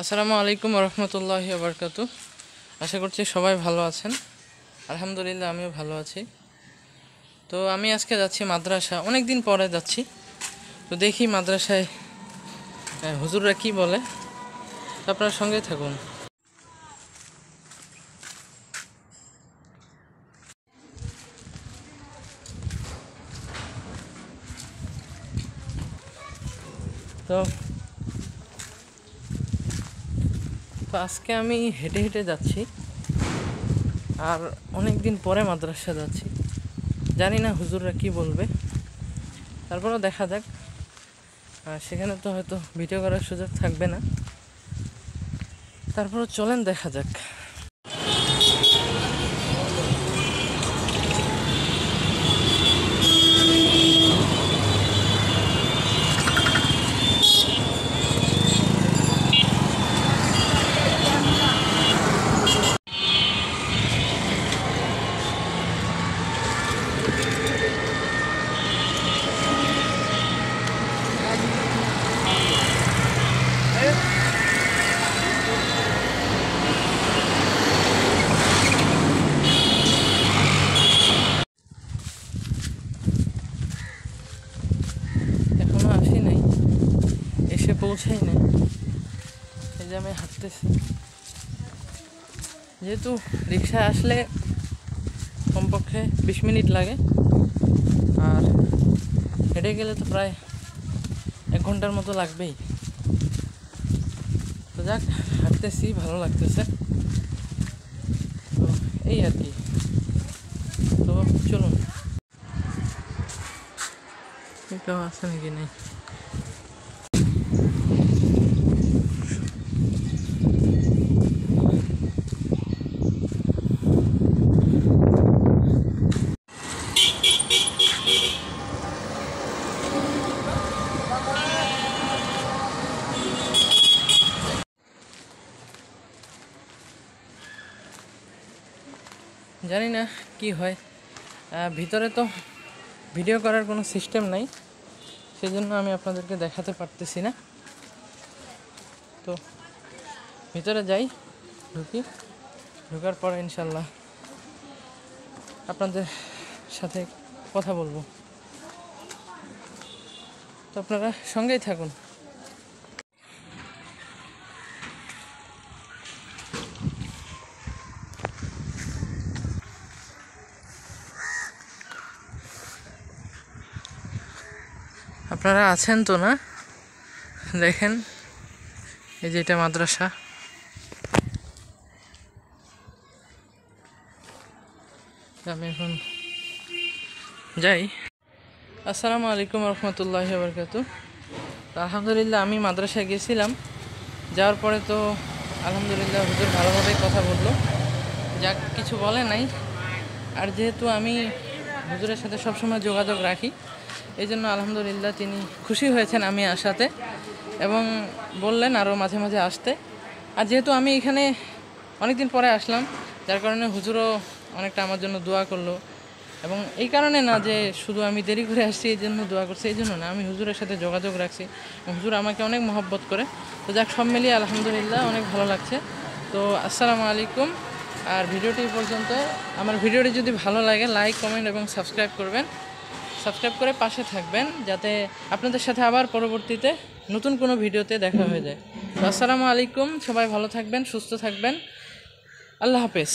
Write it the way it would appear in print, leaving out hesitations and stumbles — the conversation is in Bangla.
আসসালামু আলাইকুম রহমতুল্লাহি ওয়া বারাকাতুহু। আশা করছি সবাই ভালো আছেন। আলহামদুলিল্লাহ আমিও ভালো আছি। তো আমি আজকে যাচ্ছি মাদ্রাসা, অনেক দিন পরে যাচ্ছি। তো দেখি মাদ্রাসায় হুজুররা কি বলে, আপনার সঙ্গে থাকুন। তো আজকে আমি হেঁটে হেঁটে যাচ্ছি, আর অনেক দিন পরে মাদ্রাসা যাচ্ছি। জানি না হুজুররা কি বলবে, তারপরেও দেখা যাক। সেখানে তো হয়তো ভিডিও করার সুযোগ থাকবে না, তারপরেও চলেন দেখা যাক। এখনো আসি নাই, এসে পৌঁছাই নাই, এই যে আমি হাঁটতেছি। যেহেতু রিক্সায় আসলে কমপক্ষে 20 মিনিট লাগে, আর হেঁটে গেলে তো প্রায় 1 ঘন্টার মতো লাগবেই। তো যাক, হাঁটতেছি, ভালো লাগতেছে। তো এই আর কি। তো চলুন, কেউ আছে নাকি নেই। জানি না কি হয়, ভিতরে তো ভিডিও করার কোনো সিস্টেম নাই, সেই জন্য আমি আপনাদেরকে দেখাতে পারতেছি না। তো ভিতরে যাই, ঢোকার পরে ইনশাল্লাহ আপনাদের সাথে কথা বলবো। তো আপনারা সঙ্গেই থাকুন। আপনারা আছেন তো না? দেখেন, এই যে এটা মাদ্রাসা। আমি এখন যাই। আসসালামু আলাইকুম রহমতুল্লাহি ওয়া বারাকাতুহু। আলহামদুলিল্লাহ আমি মাদ্রাসায় গেছিলাম, যাওয়ার পরে তো আলহামদুলিল্লাহ হুজুর ভালোভাবেই কথা বললো, যাক কিছু বলে নাই। আর যেহেতু আমি হুজুরের সাথে সবসময় যোগাযোগ রাখি, এই জন্য আলহামদুলিল্লাহ তিনি খুশি হয়েছেন আমি আসাতে, এবং বললেন আরও মাঝে মাঝে আসতে। আর যেহেতু আমি এখানে অনেক দিন পরে আসলাম, যার কারণে হুজুরও অনেকটা আমার জন্য দোয়া করলো। এবং এই কারণে না যে শুধু আমি দেরি করে আসছি এই জন্য দোয়া করছি, এই জন্য না, আমি হুজুরের সাথে যোগাযোগ রাখছি, হুজুর আমাকে অনেক মহব্বত করে। তো যাক, সব মিলিয়ে আলহামদুলিল্লাহ অনেক ভালো লাগছে। তো আসসালামু আলাইকুম। আর ভিডিওটি পর্যন্ত। আমার ভিডিওটি যদি ভালো লাগে লাইক, কমেন্ট এবং সাবস্ক্রাইব করবেন। সাবস্ক্রাইব করে পাশে থাকবেন, যাতে আপনাদের সাথে আবার পরবর্তীতে নতুন কোনো ভিডিওতে দেখা হয়ে যায়। তো আসসালামু আলাইকুম, সবাই ভালো থাকবেন, সুস্থ থাকবেন, আল্লাহ হাফেজ।